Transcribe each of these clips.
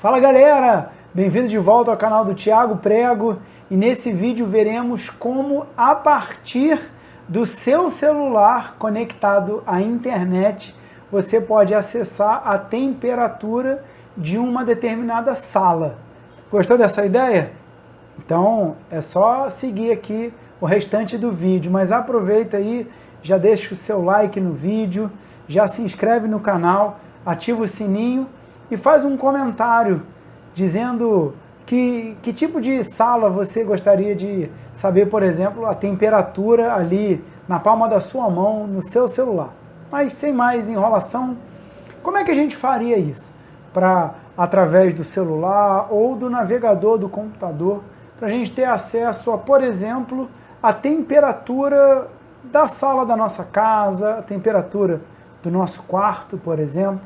Fala galera, bem-vindo de volta ao canal do Thiago Prego e nesse vídeo veremos como a partir do seu celular conectado à internet você pode acessar a temperatura de uma determinada sala. Gostou dessa ideia? Então é só seguir aqui o restante do vídeo, mas aproveita aí, já deixa o seu like no vídeo, já se inscreve no canal, ativa o sininho e faz um comentário dizendo que tipo de sala você gostaria de saber, por exemplo, a temperatura ali na palma da sua mão, no seu celular. Mas sem mais enrolação, como é que a gente faria isso? Através do celular ou do navegador do computador, para a gente ter acesso a, por exemplo, a temperatura da sala da nossa casa, a temperatura do nosso quarto, por exemplo.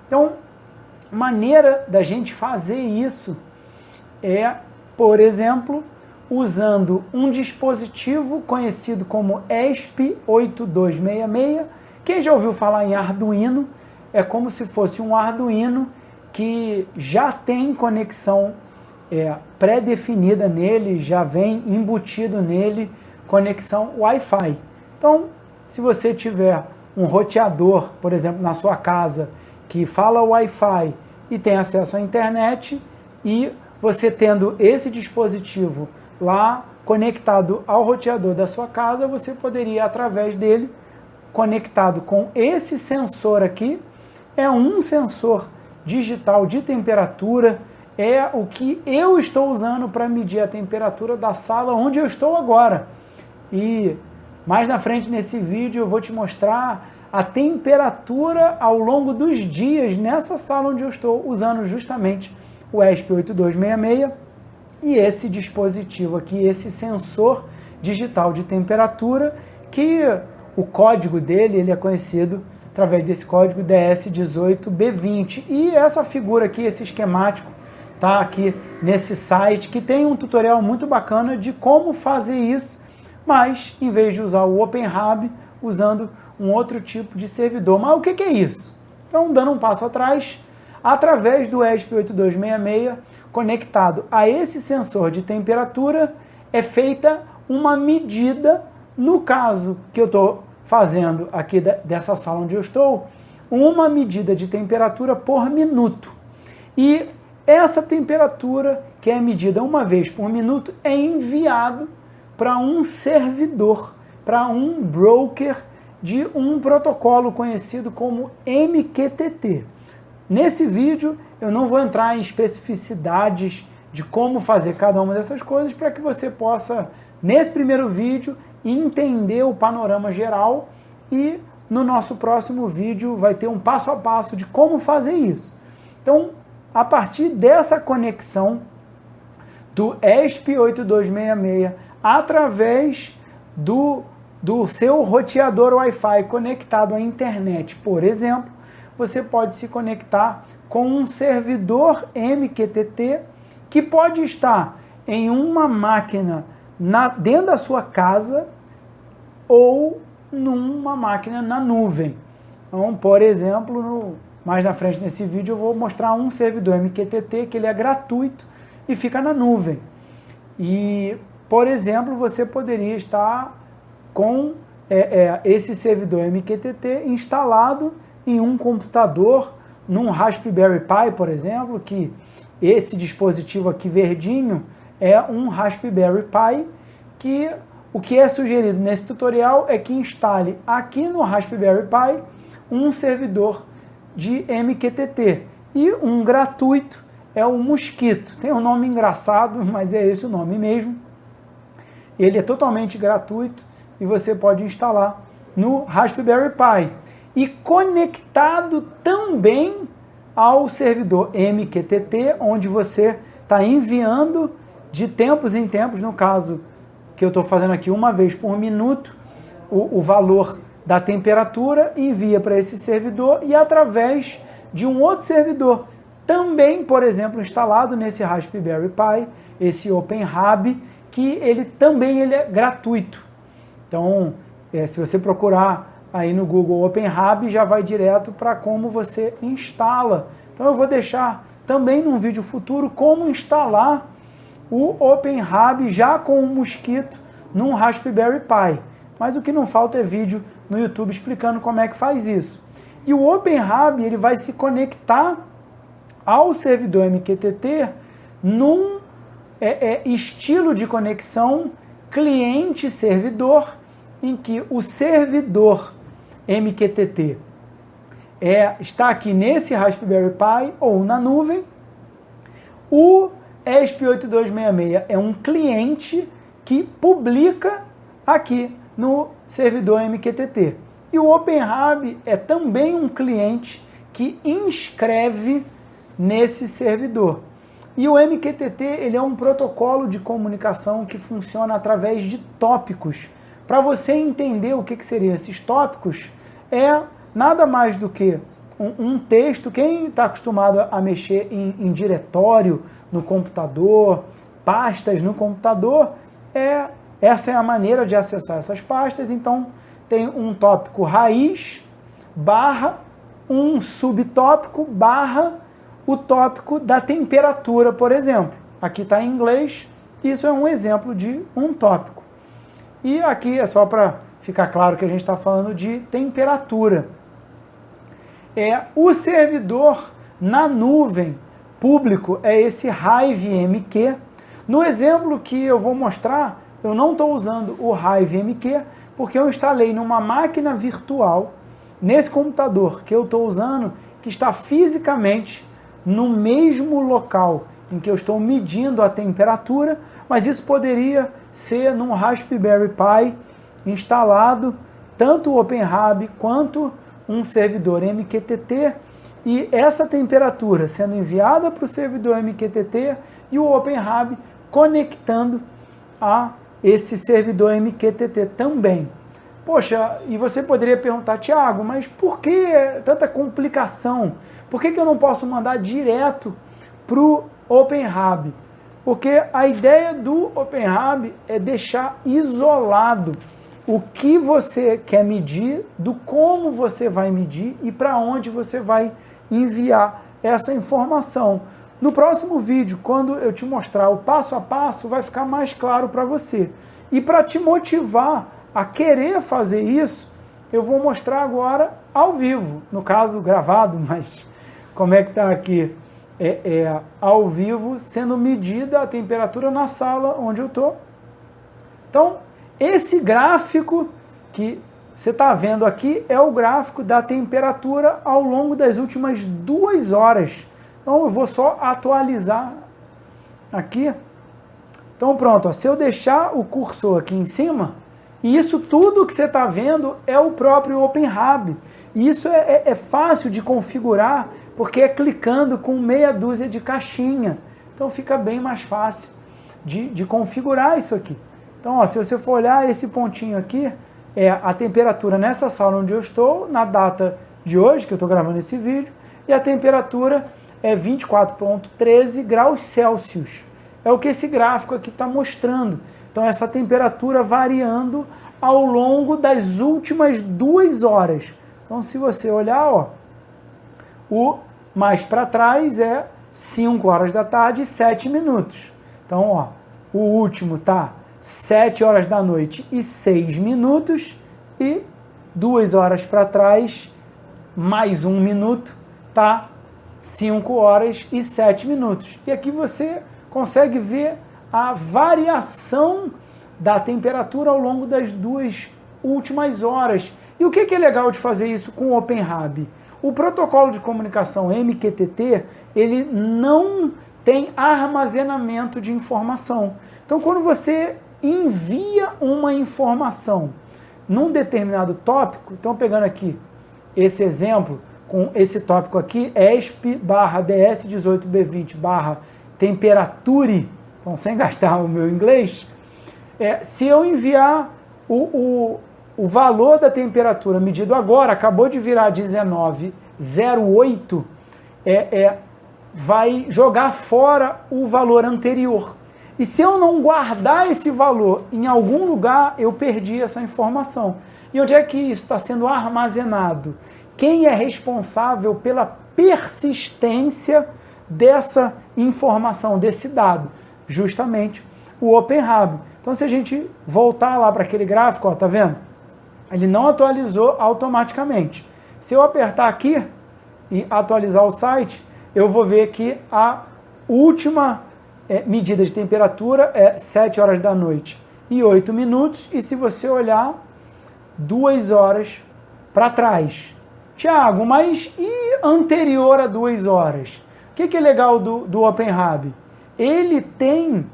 Então, maneira da gente fazer isso é, por exemplo, usando um dispositivo conhecido como ESP8266. Quem já ouviu falar em Arduino, é como se fosse um Arduino que já tem conexão pré-definida nele, já vem embutido nele conexão Wi-Fi. Então, se você tiver um roteador, por exemplo, na sua casa, que fala Wi-Fi e tem acesso à internet, e você tendo esse dispositivo lá conectado ao roteador da sua casa, você poderia, através dele, conectado com esse sensor aqui, é um sensor digital de temperatura, é o que eu estou usando para medir a temperatura da sala onde eu estou agora. E mais na frente nesse vídeo eu vou te mostrar a temperatura ao longo dos dias nessa sala onde eu estou usando justamente o ESP8266 e esse dispositivo aqui, esse sensor digital de temperatura, que o código dele ele é conhecido através desse código DS18B20. E essa figura aqui, esse esquemático, tá aqui nesse site, que tem um tutorial muito bacana de como fazer isso, mas em vez de usar o OpenHub, usando um outro tipo de servidor. Mas o que é isso? Então, dando um passo atrás, através do ESP8266, conectado a esse sensor de temperatura, é feita uma medida, no caso que eu estou fazendo aqui dessa sala onde eu estou, uma medida de temperatura por minuto. E essa temperatura, que é medida uma vez por minuto, é enviado para um servidor, para um broker de um protocolo conhecido como MQTT. Nesse vídeo eu não vou entrar em especificidades de como fazer cada uma dessas coisas, para que você possa, nesse primeiro vídeo, entender o panorama geral, e no nosso próximo vídeo vai ter um passo a passo de como fazer isso. Então, a partir dessa conexão do ESP8266, através do seu roteador Wi-Fi conectado à internet, por exemplo, você pode se conectar com um servidor MQTT que pode estar em uma máquina dentro da sua casa ou numa máquina na nuvem. Então, por exemplo, mais na frente nesse vídeo eu vou mostrar um servidor MQTT que ele é gratuito e fica na nuvem. E, por exemplo, você poderia estar com esse servidor MQTT instalado em um computador, num Raspberry Pi, por exemplo, que esse dispositivo aqui verdinho é um Raspberry Pi, que o que é sugerido nesse tutorial é que instale aqui no Raspberry Pi um servidor de MQTT, e um gratuito é o Mosquito. Tem um nome engraçado, mas é esse o nome mesmo. Ele é totalmente gratuito e você pode instalar no Raspberry Pi. E conectado também ao servidor MQTT, onde você está enviando de tempos em tempos, no caso que eu estou fazendo aqui uma vez por minuto, o valor da temperatura, envia para esse servidor, e através de um outro servidor, também, por exemplo, instalado nesse Raspberry Pi, esse OpenHub, que ele é gratuito. Então, se você procurar aí no Google OpenHub, já vai direto para como você instala. Então eu vou deixar também num vídeo futuro como instalar o OpenHub já com o Mosquito num Raspberry Pi. Mas o que não falta é vídeo no YouTube explicando como é que faz isso. E o OpenHub ele vai se conectar ao servidor MQTT num estilo de conexão cliente-servidor, em que o servidor MQTT está aqui nesse Raspberry Pi ou na nuvem. O ESP8266 é um cliente que publica aqui no servidor MQTT. E o OpenHub é também um cliente que inscreve nesse servidor. E o MQTT ele é um protocolo de comunicação que funciona através de tópicos. Para você entender o que seriam esses tópicos, é nada mais do que um texto. Quem está acostumado a mexer em diretório no computador, pastas no computador, essa é a maneira de acessar essas pastas. Então, tem um tópico raiz, barra, um subtópico, barra, o tópico da temperatura, por exemplo. Aqui está em inglês, isso é um exemplo de um tópico. E aqui é só para ficar claro que a gente está falando de temperatura. O servidor na nuvem público é esse HiveMQ. No exemplo que eu vou mostrar, eu não estou usando o HiveMQ, porque eu instalei numa máquina virtual, nesse computador que eu estou usando, que está fisicamente no mesmo local em que eu estou medindo a temperatura, mas isso poderia ser num Raspberry Pi instalado, tanto o OpenHub quanto um servidor MQTT, e essa temperatura sendo enviada para o servidor MQTT e o OpenHub conectando a esse servidor MQTT também. Poxa, e você poderia perguntar, Thiago, mas por que tanta complicação? Por que eu não posso mandar direto para o OpenHub? Porque a ideia do OpenHub é deixar isolado o que você quer medir, do como você vai medir e para onde você vai enviar essa informação. No próximo vídeo, quando eu te mostrar o passo a passo, vai ficar mais claro para você. E para te motivar a querer fazer isso, eu vou mostrar agora ao vivo, no caso gravado, mas como é que está aqui? Ao vivo, sendo medida a temperatura na sala onde eu estou. Então, esse gráfico que você está vendo aqui é o gráfico da temperatura ao longo das últimas 2 horas. Então, eu vou só atualizar aqui. Então, pronto, ó, se eu deixar o cursor aqui em cima, e isso tudo que você está vendo é o próprio OpenHub. E isso é fácil de configurar, porque é clicando com meia dúzia de caixinha. Então, fica bem mais fácil de configurar isso aqui. Então, ó, se você for olhar esse pontinho aqui, é a temperatura nessa sala onde eu estou, na data de hoje, que eu estou gravando esse vídeo, e a temperatura é 24,13 graus Celsius. É o que esse gráfico aqui está mostrando. Então, essa temperatura variando ao longo das últimas 2 horas. Então, se você olhar, ó, o mais para trás é 5 horas da tarde e 7 minutos. Então, ó, o último tá 7 horas da noite e 6 minutos, e 2 horas para trás, mais 1 minuto, tá 5 horas e 7 minutos. E aqui você consegue ver a variação da temperatura ao longo das 2 últimas horas. E o que é legal de fazer isso com o OpenHub? O protocolo de comunicação MQTT, ele não tem armazenamento de informação. Então, quando você envia uma informação num determinado tópico, então pegando aqui esse exemplo, com esse tópico aqui, ESP/DS18B20/temperature, então sem gastar o meu inglês, se eu enviar o valor da temperatura medido agora, acabou de virar 19,08, vai jogar fora o valor anterior. E se eu não guardar esse valor em algum lugar, eu perdi essa informação. E onde é que isso está sendo armazenado? Quem é responsável pela persistência dessa informação, desse dado? Justamente o OpenHAB. Então, se a gente voltar lá para aquele gráfico, ó, tá vendo? Ele não atualizou automaticamente. Se eu apertar aqui e atualizar o site, eu vou ver que a última medida de temperatura é 7 horas da noite e 8 minutos. E se você olhar 2 horas para trás. Tiago, mas e anterior a 2 horas? O que é legal do OpenHAB? Ele tem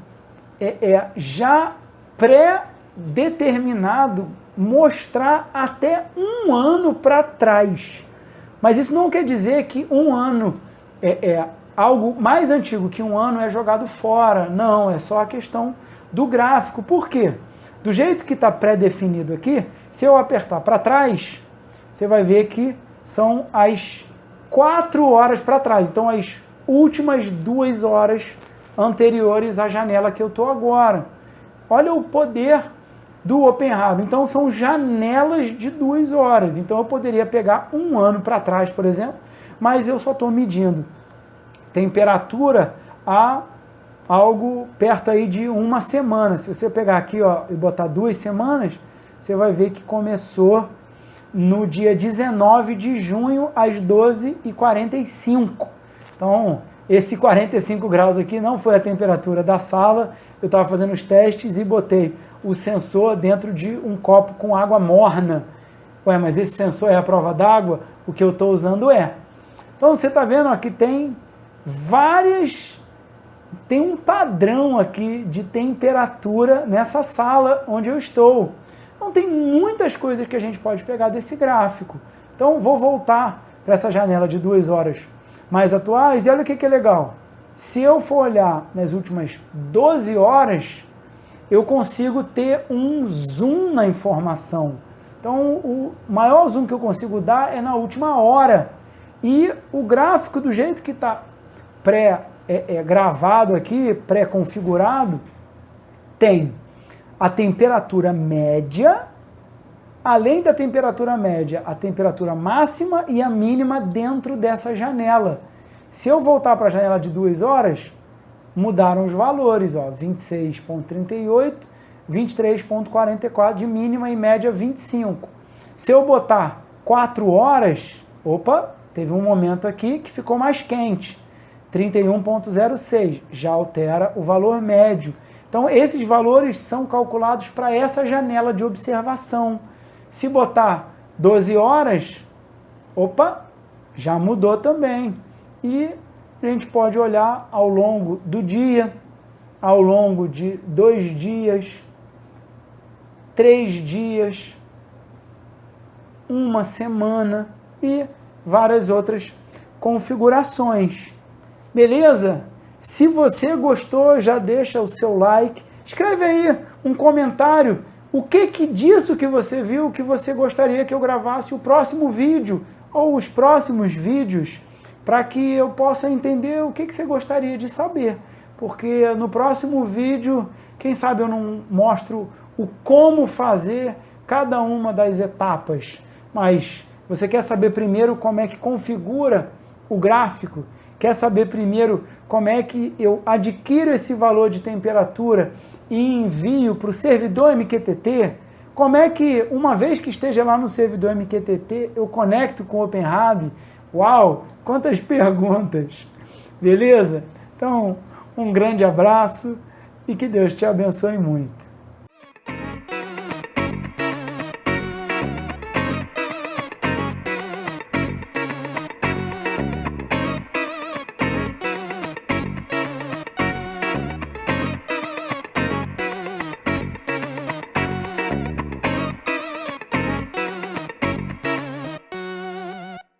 já pré-determinado mostrar até 1 ano para trás. Mas isso não quer dizer que 1 ano algo mais antigo que 1 ano é jogado fora. Não, é só a questão do gráfico. Por quê? Do jeito que está pré-definido aqui, se eu apertar para trás, você vai ver que são as 4 horas para trás. Então, as últimas 2 horas anteriores à janela que eu estou agora. Olha o poder do OpenHAB. Então, são janelas de 2 horas. Então, eu poderia pegar 1 ano para trás, por exemplo, mas eu só estou medindo temperatura a algo perto aí de 1 semana. Se você pegar aqui, ó, e botar 2 semanas, você vai ver que começou no dia 19 de junho, às 12h45. Então, esse 45 graus aqui não foi a temperatura da sala. Eu estava fazendo os testes e botei o sensor dentro de um copo com água morna. Ué, mas esse sensor é a prova d'água? O que eu estou usando é. Então, você está vendo aqui tem tem um padrão aqui de temperatura nessa sala onde eu estou. Então, tem muitas coisas que a gente pode pegar desse gráfico. Então, vou voltar para essa janela de 2 horas mais atuais e olha o que é legal. Se eu for olhar nas últimas 12 horas, eu consigo ter um zoom na informação. Então, o maior zoom que eu consigo dar é na última hora. E o gráfico, do jeito que está gravado aqui, pré-configurado, tem a temperatura média, além da temperatura média, a temperatura máxima e a mínima dentro dessa janela. Se eu voltar para a janela de 2 horas, mudaram os valores, ó, 26,38, 23,44 de mínima e média 25. Se eu botar 4 horas, opa, teve um momento aqui que ficou mais quente, 31,06, já altera o valor médio. Então, esses valores são calculados para essa janela de observação. Se botar 12 horas, opa, já mudou também. E a gente pode olhar ao longo do dia, ao longo de 2 dias, 3 dias, 1 semana e várias outras configurações. Beleza? Se você gostou, já deixa o seu like, escreve aí um comentário, o que disso que você viu, que você gostaria que eu gravasse o próximo vídeo ou os próximos vídeos, para que eu possa entender o que você gostaria de saber, porque no próximo vídeo, quem sabe eu não mostro o como fazer cada uma das etapas, mas você quer saber primeiro como é que configura o gráfico, quer saber primeiro como é que eu adquiro esse valor de temperatura e envio para o servidor MQTT, como é que, uma vez que esteja lá no servidor MQTT, eu conecto com o OpenHAB? Uau, quantas perguntas! Beleza? Então, um grande abraço e que Deus te abençoe muito.